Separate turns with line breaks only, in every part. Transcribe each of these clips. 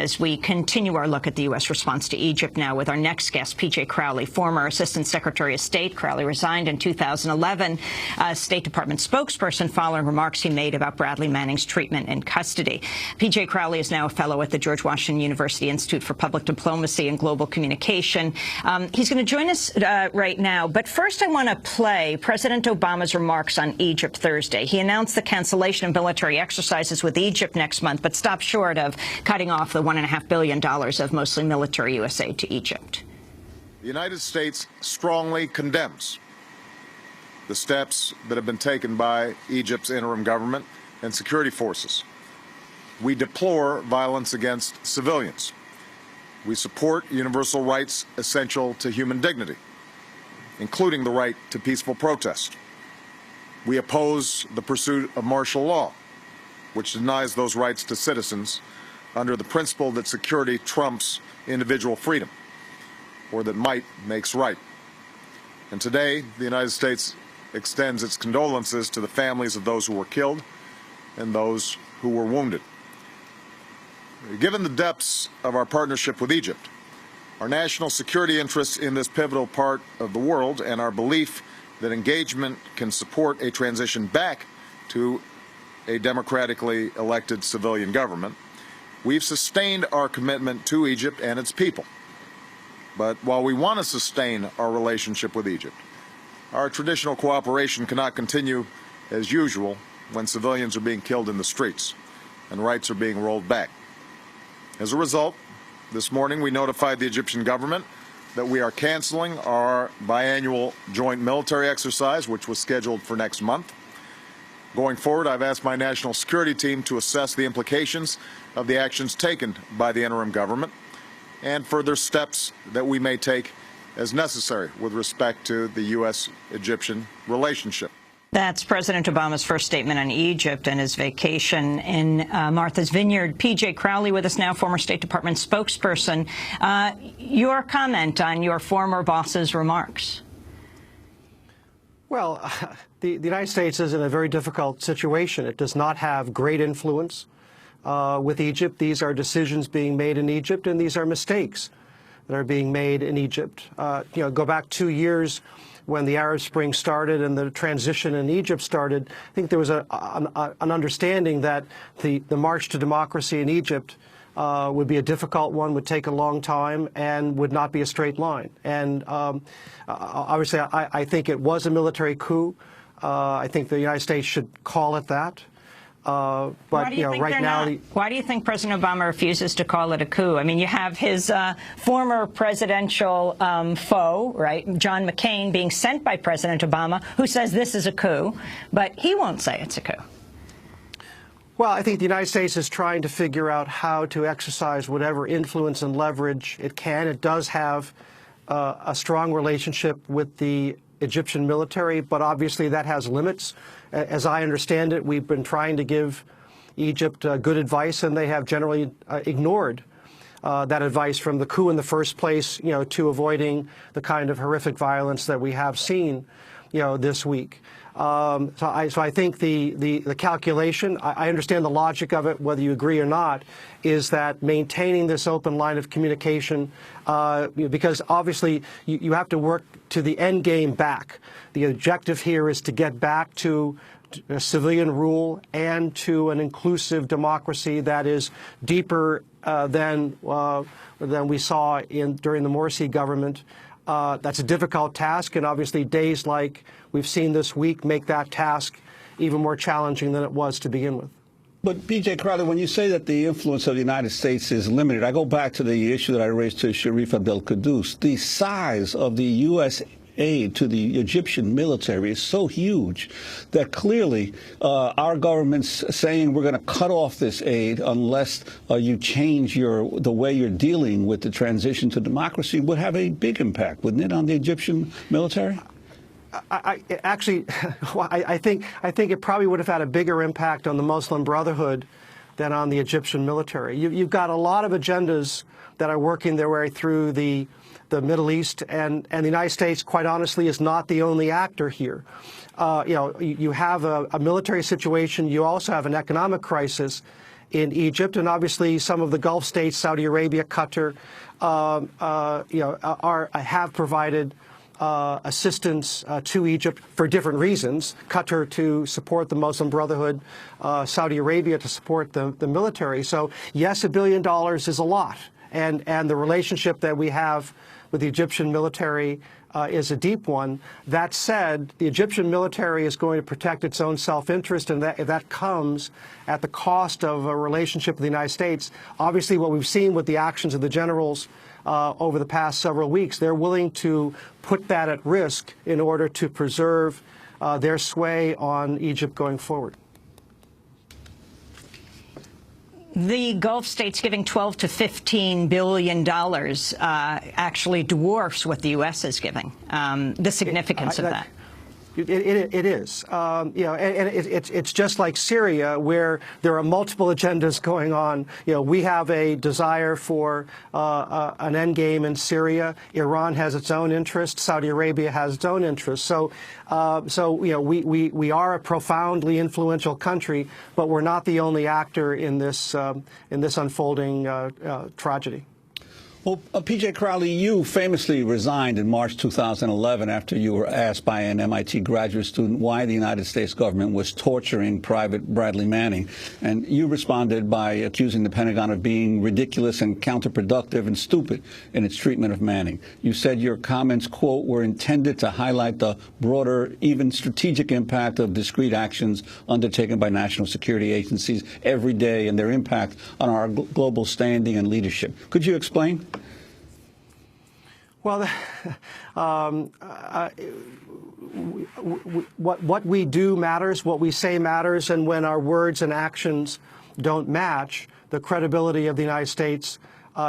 as we continue our look at the U.S. response to Egypt now with our next guest, P.J. Crowley, former Assistant Secretary of State. Crowley resigned in 2011 as State Department spokesperson following remarks he made about Bradley Manning's treatment in custody. P.J. Crowley is now a fellow at the George Washington University Institute for Public Diplomacy and Global Communication. He's going to join us right now. But first, I want to play President Obama's remarks on Egypt Thursday. He announced the cancellation of military exercises with Egypt next month, but stopped short of cutting off the $1.5 billion of mostly military U.S. aid to Egypt.
The United States strongly condemns the steps that have been taken by Egypt's interim government and security forces. We deplore violence against civilians. We support universal rights essential to human dignity, including the right to peaceful protest. We oppose the pursuit of martial law, which denies those rights to citizens under the principle that security trumps individual freedom, or that might makes right. And today, the United States extends its condolences to the families of those who were killed and those who were wounded. Given the depths of our partnership with Egypt, our national security interests in this pivotal part of the world, and our belief that engagement can support a transition back to a democratically elected civilian government, we've sustained our commitment to Egypt and its people. But while we want to sustain our relationship with Egypt, our traditional cooperation cannot continue as usual when civilians are being killed in the streets and rights are being rolled back. As a result, this morning we notified the Egyptian government that we are canceling our biannual joint military exercise, which was scheduled for next month. Going forward, I've asked my national security team to assess the implications of the actions taken by the interim government and further steps that we may take as necessary with respect to the U.S.-Egyptian relationship.
That's President Obama's first statement on Egypt and his vacation in Martha's Vineyard. P.J. Crowley with us now, former State Department spokesperson. Your comment on your former boss's remarks?
Well, the United States is in a very difficult situation. It does not have great influence with Egypt. These are decisions being made in Egypt, and these are mistakes that are being made in Egypt. Go back 2 years when the Arab Spring started and the transition in Egypt started. I think there was an understanding that the march to democracy in Egypt would be a difficult one, would take a long time, and would not be a straight line. And obviously, I think it was a military coup. I think the United States should call it that. But right now,
why do you think President Obama refuses to call it a coup? I mean, you have his former presidential foe, right, John McCain, being sent by President Obama, who says this is a coup, but he won't say it's a coup.
Well, I think the United States is trying to figure out how to exercise whatever influence and leverage it can. It does have a strong relationship with the Egyptian military, but obviously that has limits. As I understand it, we've been trying to give Egypt good advice, and they have generally ignored that advice, from the coup in the first place, to avoiding the kind of horrific violence that we have seen, this week. So I think the calculation, I understand the logic of it, whether you agree or not, is that maintaining this open line of communication, because obviously you have to work to the end game back. The objective here is to get back to civilian rule and to an inclusive democracy that is deeper than we saw during the Morsi government. That's a difficult task, and obviously days like we've seen this week make that task even more challenging than it was to begin with.
But, P.J. Crowley, when you say that the influence of the United States is limited, I go back to the issue that I raised to Sharif Abdel-Quddus. The size of the U.S. aid to the Egyptian military is so huge that clearly our government's saying we're going to cut off this aid unless you change the way you're dealing with the transition to democracy would have a big impact, wouldn't it, on the Egyptian military?
I think it probably would have had a bigger impact on the Muslim Brotherhood than on the Egyptian military. You've got a lot of agendas that are working their way through the Middle East, and the United States, quite honestly, is not the only actor here. You have a military situation. You also have an economic crisis in Egypt, and obviously some of the Gulf states, Saudi Arabia, Qatar, have provided assistance to Egypt for different reasons. Qatar to support the Muslim Brotherhood, Saudi Arabia to support the military. So yes, $1 billion is a lot, and the relationship that we have with the Egyptian military is a deep one. That said, the Egyptian military is going to protect its own self-interest, and that comes at the cost of a relationship with the United States. Obviously, what we've seen with the actions of the generals over the past several weeks, they're willing to put that at risk in order to preserve their sway on Egypt going forward.
The Gulf states giving $12 to $15 billion actually dwarfs what the U.S. is giving. The significance of that.
It is. And it's just like Syria, where there are multiple agendas going on. We have a desire for an end game in Syria. Iran has its own interests. Saudi Arabia has its own interests. So we are a profoundly influential country, but we're not the only actor in this unfolding tragedy.
Well, P.J. Crowley, you famously resigned in March 2011 after you were asked by an MIT graduate student why the United States government was torturing Private Bradley Manning. And you responded by accusing the Pentagon of being ridiculous and counterproductive and stupid in its treatment of Manning. You said your comments, quote, were intended to highlight the broader, even strategic impact of discrete actions undertaken by national security agencies every day and their impact on our global standing and leadership. Could you explain?
Well, what we do matters, what we say matters, and when our words and actions don't match, the credibility of the United States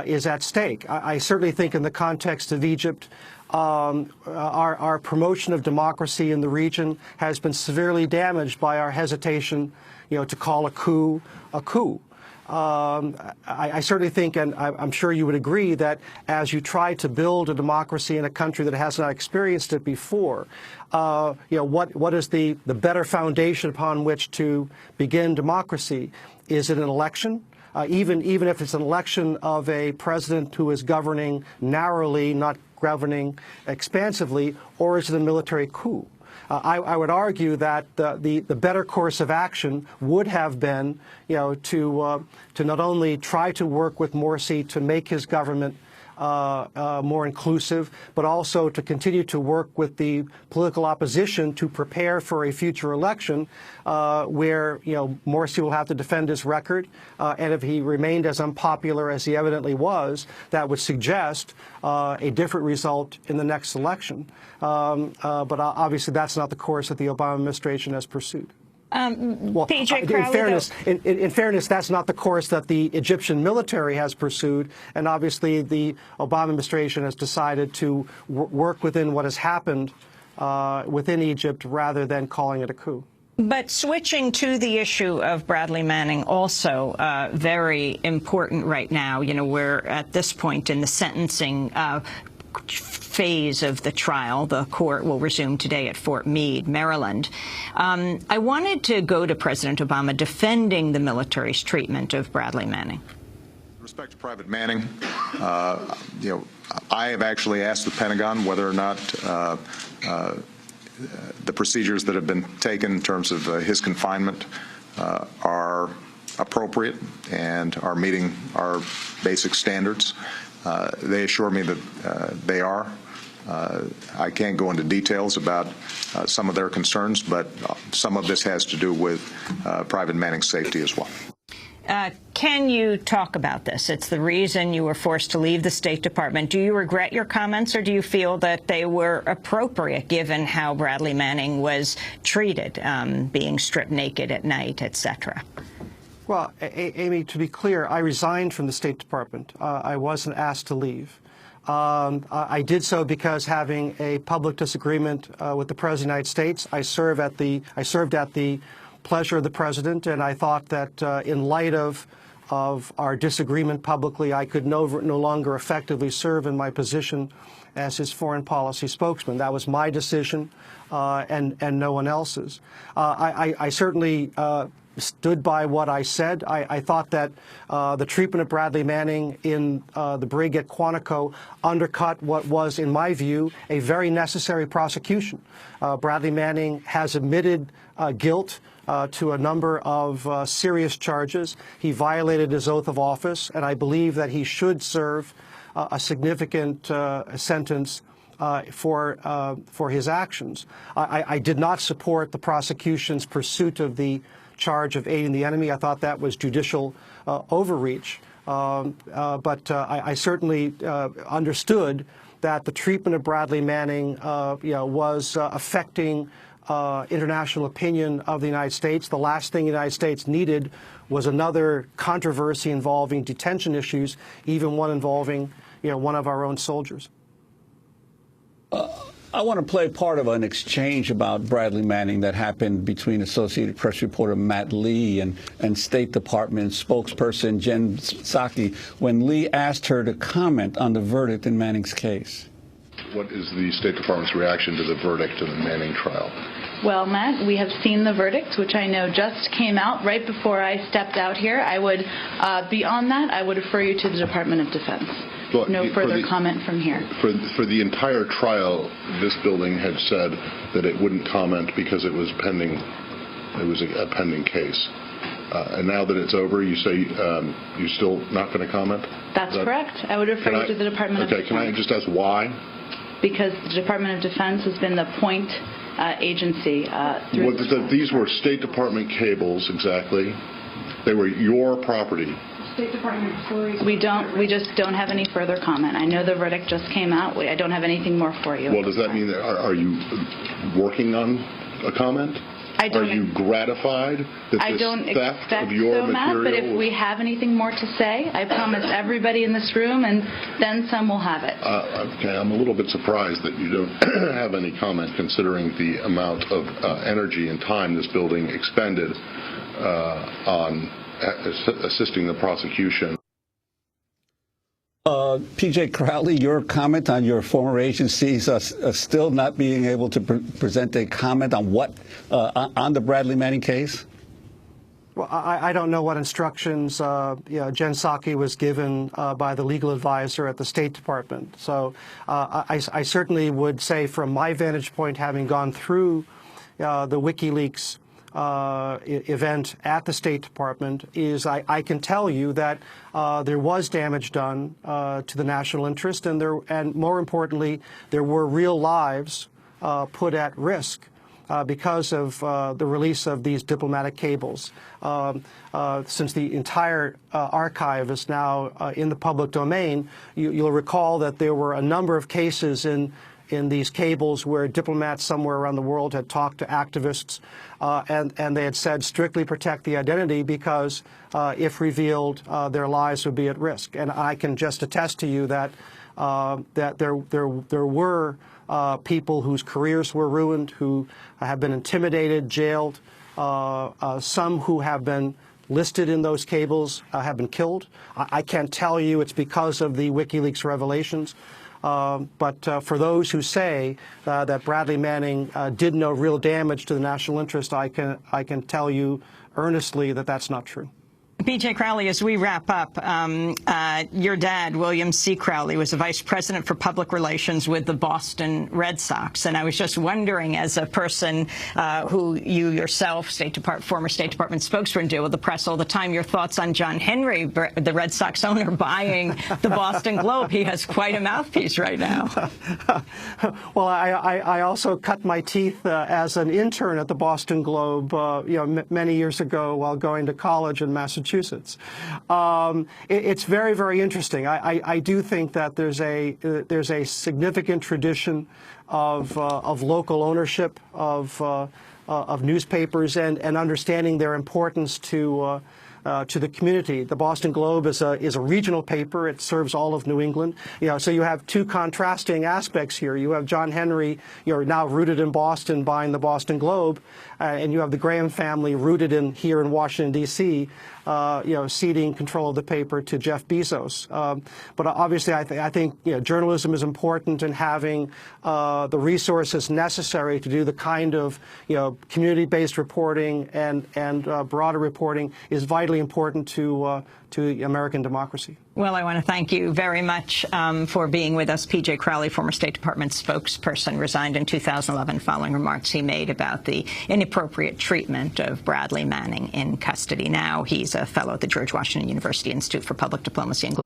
is at stake. I certainly think in the context of Egypt, our promotion of democracy in the region has been severely damaged by our hesitation, to call a coup a coup. I certainly think, and I'm sure you would agree, that as you try to build a democracy in a country that has not experienced it before, what is the better foundation upon which to begin democracy? Is it an election? Even if it's an election of a president who is governing narrowly, not governing expansively, or is it a military coup? I would argue that the better course of action would have been, to not only try to work with Morsi to make his government more inclusive, but also to continue to work with the political opposition to prepare for a future election where, Morsi will have to defend his record. And if he remained as unpopular as he evidently was, that would suggest a different result in the next election. But obviously that's not the course that the Obama administration has pursued. Well,
P.J. Crowley,
in fairness, that's not the course that the Egyptian military has pursued, and obviously the Obama administration has decided to work within what has happened within Egypt rather than calling it a coup.
But switching to the issue of Bradley Manning, also very important right now. We're at this point in the sentencing phase of the trial. The court will resume today at Fort Meade, Maryland. I wanted to go to President Obama defending the military's treatment of Bradley Manning.
With respect to Private Manning, I have actually asked the Pentagon whether or not the procedures that have been taken in terms of his confinement are appropriate and are meeting our basic standards. They assure me that they are. I can't go into details about some of their concerns, but some of this has to do with Private Manning's safety as well.
Can you talk about this? It's the reason you were forced to leave the State Department. Do you regret your comments, or do you feel that they were appropriate given how Bradley Manning was treated, being stripped naked at night, etc.?
Well, Amy, to be clear, I resigned from the State Department. I wasn't asked to leave. I did so because, having a public disagreement with the President of the United States, I served at the pleasure of the President, and I thought that in light of our disagreement publicly, I could no longer effectively serve in my position as his foreign policy spokesman. That was my decision and no one else's. I certainly stood by what I said. I thought that the treatment of Bradley Manning in the brig at Quantico undercut what was, in my view, a very necessary prosecution. Bradley Manning has admitted guilt to a number of serious charges. He violated his oath of office, and I believe that he should serve a significant sentence for his actions. I did not support the prosecution's pursuit of the charge of aiding the enemy. I thought that was judicial overreach. But I certainly understood that the treatment of Bradley Manning was affecting international opinion of the United States. The last thing the United States needed was another controversy involving detention issues, even one involving one of our own soldiers.
I want to play part of an exchange about Bradley Manning that happened between Associated Press reporter Matt Lee and State Department spokesperson Jen Psaki when Lee asked her to comment on the verdict in Manning's case.
What is the State Department's reaction to the verdict in the Manning trial?
Well, Matt, we have seen the verdict, which I know just came out right before I stepped out here. I would, beyond that, I would refer you to the Department of Defense.
Well,
no further comment from here.
For the entire trial, this building had said that it wouldn't comment because it was pending. It was a pending case. And now that it's over, you say you're still not going to comment?
That's correct. I would refer you to the Department of Defense.
Okay, can I just ask why?
Because the Department of Defense has been the point agency through
these were State Department cables, exactly. They were your property.
State Department employees. We just don't have any further comment. I know the verdict just came out. I don't have anything more for you.
Well, does that mean that are you working on a comment? Are you gratified that
I
this
don't
theft
expect
of your
so, Matt,
material?
but if we have anything more to say, I promise everybody in this room, and then some will have it.
Okay, I'm a little bit surprised that you don't have any comment considering the amount of energy and time this building expended on assisting the prosecution.
P.J. Crowley, your comment on your former agencies still not being able to present a comment on what on the Bradley Manning case?
Well, I don't know what instructions Jen Psaki was given by the legal advisor at the State Department. So I certainly would say, from my vantage point, having gone through the WikiLeaks event at the State Department, is I can tell you that there was damage done to the national interest, and more importantly, there were real lives put at risk because of the release of these diplomatic cables. Since the entire archive is now in the public domain, you'll recall that there were a number of cases in these cables where diplomats somewhere around the world had talked to activists and they had said strictly protect the identity because if revealed, their lives would be at risk. And I can just attest to you that there were people whose careers were ruined, who have been intimidated, jailed, some who have been listed in those cables have been killed. I can't tell you it's because of the WikiLeaks revelations. But for those who say that Bradley Manning did no real damage to the national interest, I can tell you earnestly that that's not true.
P.J. Crowley, as we wrap up, your dad, William C. Crowley, was the vice president for public relations with the Boston Red Sox. And I was just wondering, as a person who you yourself, former State Department spokesman, deal with the press all the time, your thoughts on John Henry, the Red Sox owner, buying the Boston Globe. He has quite a mouthpiece right now.
Well, I also cut my teeth as an intern at the Boston Globe, many years ago while going to college in Massachusetts. It's very, very interesting. I do think that there's a significant tradition of local ownership of newspapers and understanding their importance to the community. The Boston Globe is a regional paper. It serves all of New England. So you have two contrasting aspects here. You have John Henry, now rooted in Boston, buying the Boston Globe, and you have the Graham family rooted here in Washington, D.C. ceding control of the paper to Jeff Bezos. But obviously, I think journalism is important, and having the resources necessary to do the kind of community-based reporting and broader reporting is vitally important to American democracy.
Well, I want to thank you very much for being with us. P.J. Crowley, former State Department spokesperson, resigned in 2011 following remarks he made about the inappropriate treatment of Bradley Manning in custody. Now he's a fellow at the George Washington University Institute for Public Diplomacy and